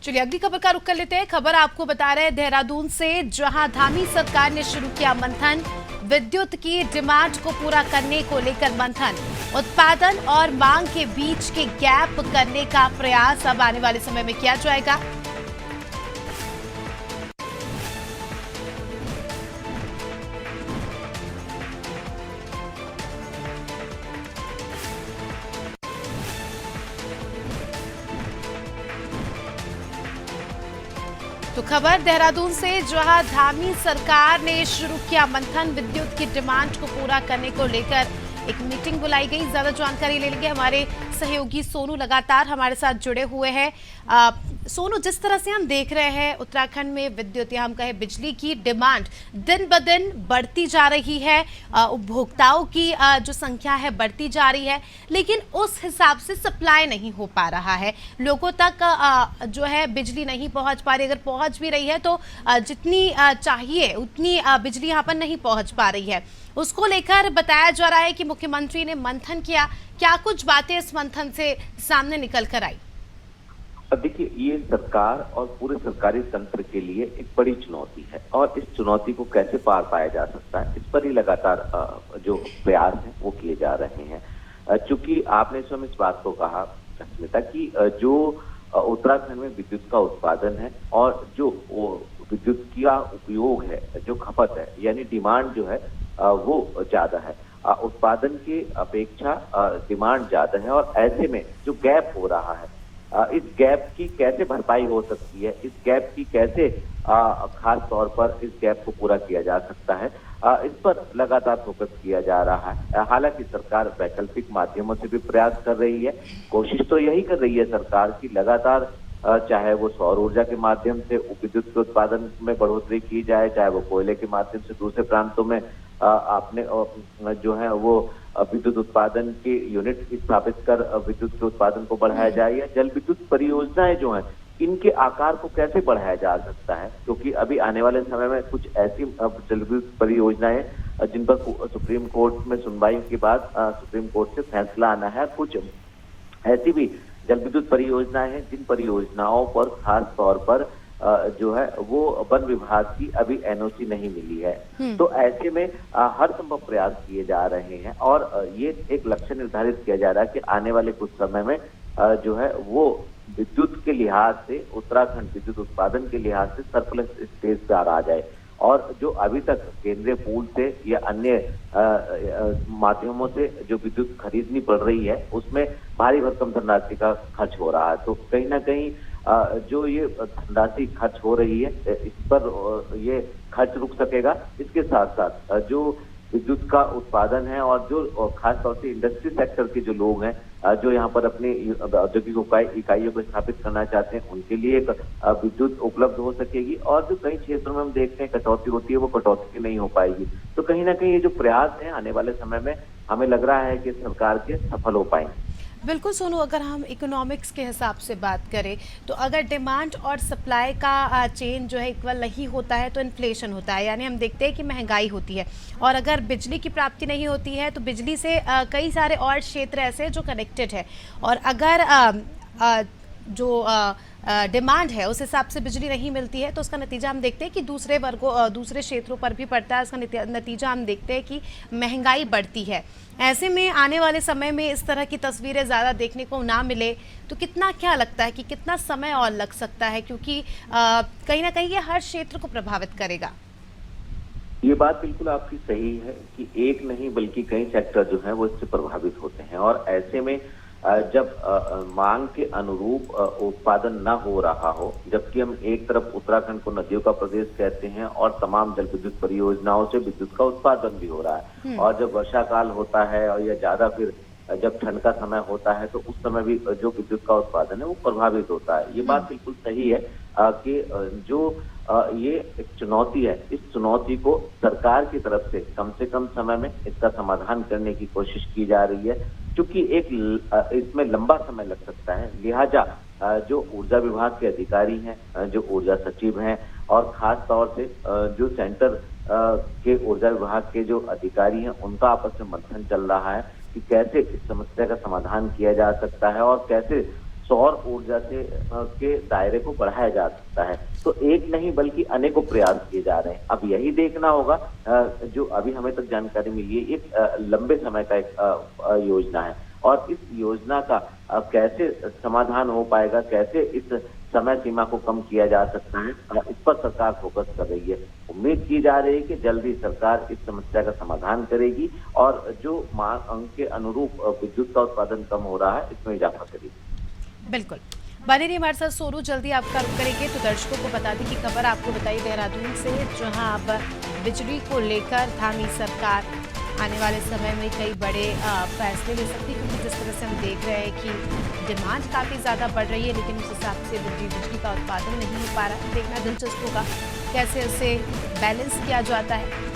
चलिए अगली खबर का रुख कर लेते हैं। खबर आपको बता रहे हैं देहरादून से, जहां धामी सरकार ने शुरू किया मंथन। विद्युत की डिमांड को पूरा करने को लेकर मंथन, उत्पादन और मांग के बीच के गैप करने का प्रयास अब आने वाले समय में किया जाएगा। तो खबर देहरादून से, जहां धामी सरकार ने शुरू किया मंथन। विद्युत की डिमांड को पूरा करने को लेकर एक मीटिंग बुलाई गई। ज्यादा जानकारी ले लेंगे, हमारे सहयोगी सोनू लगातार हमारे साथ जुड़े हुए हैं। सोनू, जिस तरह से हम देख रहे हैं उत्तराखंड में विद्युत या हम कहें बिजली की डिमांड दिन ब दिन बढ़ती जा रही है, उपभोक्ताओं की जो संख्या है बढ़ती जा रही है, लेकिन उस हिसाब से सप्लाई नहीं हो पा रहा है। लोगों तक जो है बिजली नहीं पहुंच पा रही। अगर पहुंच भी रही है तो जितनी चाहिए उतनी बिजली यहाँ पर नहीं पहुंच पा रही है। उसको लेकर बताया जा रहा है कि मुख्यमंत्री ने मंथन किया। क्या कुछ बातें इस मंथन से सामने निकल कर आई? देखिए, ये सरकार और पूरे सरकारी तंत्र के लिए एक बड़ी चुनौती है और इस चुनौती को कैसे पार पाया जा सकता है, इस पर ही लगातार जो प्रयास हैं वो किए जा रहे हैं। चूंकि आपने स्वयं इस बात को कहा अस्मिता कि जो उत्तराखंड में विद्युत का उत्पादन है और जो विद्युत का उपयोग है, जो खपत है, यानी डिमांड जो है वो ज्यादा है। उत्पादन की अपेक्षा डिमांड ज्यादा है और ऐसे में जो गैप हो रहा है, इस गैप की कैसे भरपाई हो सकती है, इस गैप की कैसे खास तौर पर इस गैप को पूरा किया जा सकता है, इस पर लगातार फोकस किया जा रहा है। हालांकि सरकार वैकल्पिक माध्यमों से भी प्रयास कर रही है। कोशिश तो यही कर रही है सरकार की लगातार, चाहे वो सौर ऊर्जा के माध्यम से विद्युत के उत्पादन में बढ़ोतरी की जाए, चाहे वो कोयले के माध्यम से दूसरे प्रांतों में आपने जो है वो विद्युत उत्पादन के यूनिट स्थापित कर विद्युत के उत्पादन को बढ़ाया जाए, या जल विद्युत परियोजनाएं जो हैं इनके आकार को कैसे बढ़ाया जा सकता है, क्योंकि अभी आने वाले समय में कुछ ऐसी जल विद्युत परियोजनाएं जिन पर सुप्रीम कोर्ट में सुनवाई के बाद सुप्रीम कोर्ट से फैसला आना है। कुछ ऐसी भी जल विद्युत परियोजनाएं हैं जिन परियोजनाओं पर खास तौर पर जो है वो वन विभाग की अभी एनओसी नहीं मिली है। तो ऐसे में हर संभव प्रयास किए जा रहे हैं और ये एक लक्ष्य निर्धारित किया जा रहा है कि आने वाले कुछ समय में जो है वो विद्युत के लिहाज से उत्तराखंड विद्युत उत्पादन के लिहाज से सरप्लस स्टेज पर आ जाए और जो अभी तक केंद्रीय पूल से या अन्य माध्यमों से जो विद्युत खरीदनी पड़ रही है उसमें भारी भरकम धनराशि का खर्च हो रहा है। तो कहीं ना कहीं जो ये धनराशि खर्च हो रही है इस पर ये खर्च रुक सकेगा। इसके साथ साथ जो विद्युत का उत्पादन है और जो खास तौर से इंडस्ट्री सेक्टर के जो लोग हैं जो यहाँ पर अपनी औद्योगिक इकाइयों को स्थापित करना चाहते हैं, उनके लिए एक विद्युत उपलब्ध हो सकेगी और जो कई क्षेत्रों में हम देखते हैं कटौती होती है वो कटौती नहीं हो पाएगी। तो कहीं ना कहीं ये जो प्रयास है आने वाले समय में हमें लग रहा है कि सरकार के सफल हो पाएंगे। बिल्कुल सोनू, अगर हम इकोनॉमिक्स के हिसाब से बात करें तो अगर डिमांड और सप्लाई का चेन जो है इक्वल नहीं होता है तो इन्फ्लेशन होता है, यानी हम देखते हैं कि महंगाई होती है। और अगर बिजली की प्राप्ति नहीं होती है तो बिजली से कई सारे और क्षेत्र ऐसे हैं जो कनेक्टेड है, और अगर जो डिमांड है उस हिसाब से बिजली नहीं मिलती है तो उसका नतीजा हम देखते हैं कि दूसरे वर्गों दूसरे क्षेत्रों पर भी पड़ता है। उसका नतीजा हम देखते हैं कि महंगाई बढ़ती है। ऐसे में आने वाले समय में इस तरह की तस्वीरें ज़्यादा देखने को ना मिले तो कितना, क्या लगता है कि कितना समय और लग सकता है, क्योंकि कहीं ना कहीं ये हर क्षेत्र को प्रभावित करेगा? ये बात बिल्कुल आपकी सही है कि एक नहीं बल्कि कई सेक्टर जो हैं वो इससे प्रभावित होते हैं और ऐसे में जब मांग के अनुरूप उत्पादन न हो रहा हो, जबकि हम एक तरफ उत्तराखंड को नदियों का प्रदेश कहते हैं और तमाम जल विद्युत परियोजनाओं से विद्युत का उत्पादन भी हो रहा है, और जब वर्षा काल होता है और या ज्यादा फिर जब ठंड का समय होता है तो उस समय भी जो विद्युत का उत्पादन है वो प्रभावित होता है। ये बात बिल्कुल सही है कि जो ये एक चुनौती है, इस चुनौती को सरकार की तरफ से कम समय में इसका समाधान करने की कोशिश की जा रही है, क्योंकि इसमें लंबा समय लग सकता है। लिहाजा जो ऊर्जा विभाग के अधिकारी हैं, जो ऊर्जा सचिव हैं और खास तौर से जो सेंटर के ऊर्जा विभाग के जो अधिकारी हैं उनका आपस में मंथन चल रहा है कि कैसे इस समस्या का समाधान किया जा सकता है और कैसे सौर ऊर्जा से के दायरे को बढ़ाया जा सकता है। तो एक नहीं बल्कि अनेकों प्रयास किए जा रहे हैं। अब यही देखना होगा, जो अभी हमें तक जानकारी मिली है, एक लंबे समय का एक योजना है और इस योजना का कैसे समाधान हो पाएगा, कैसे इस समय सीमा को कम किया जा सकता है, इस पर सरकार फोकस कर रही है। उम्मीद की जा रही है कि जल्दी सरकार इस समस्या का समाधान करेगी और जो मांग के अनुरूप विद्युत का उत्पादन कम हो रहा है इसमें इजाफा करेगी। बिल्कुल, बने रहिए हमारे साथ सोनू, जल्दी आपका रुख करेंगे। तो दर्शकों को बता दें कि खबर आपको बताई देहरादून से, जहां अब बिजली को लेकर थामी सरकार आने वाले समय में कई बड़े फैसले ले सकती है, क्योंकि जिस तरह से हम देख रहे हैं कि डिमांड काफ़ी ज़्यादा बढ़ रही है, लेकिन उस हिसाब से बिजली का उत्पादन नहीं हो पा रहा है। देखना दिलचस्प होगा कैसे उसे बैलेंस किया जाता है।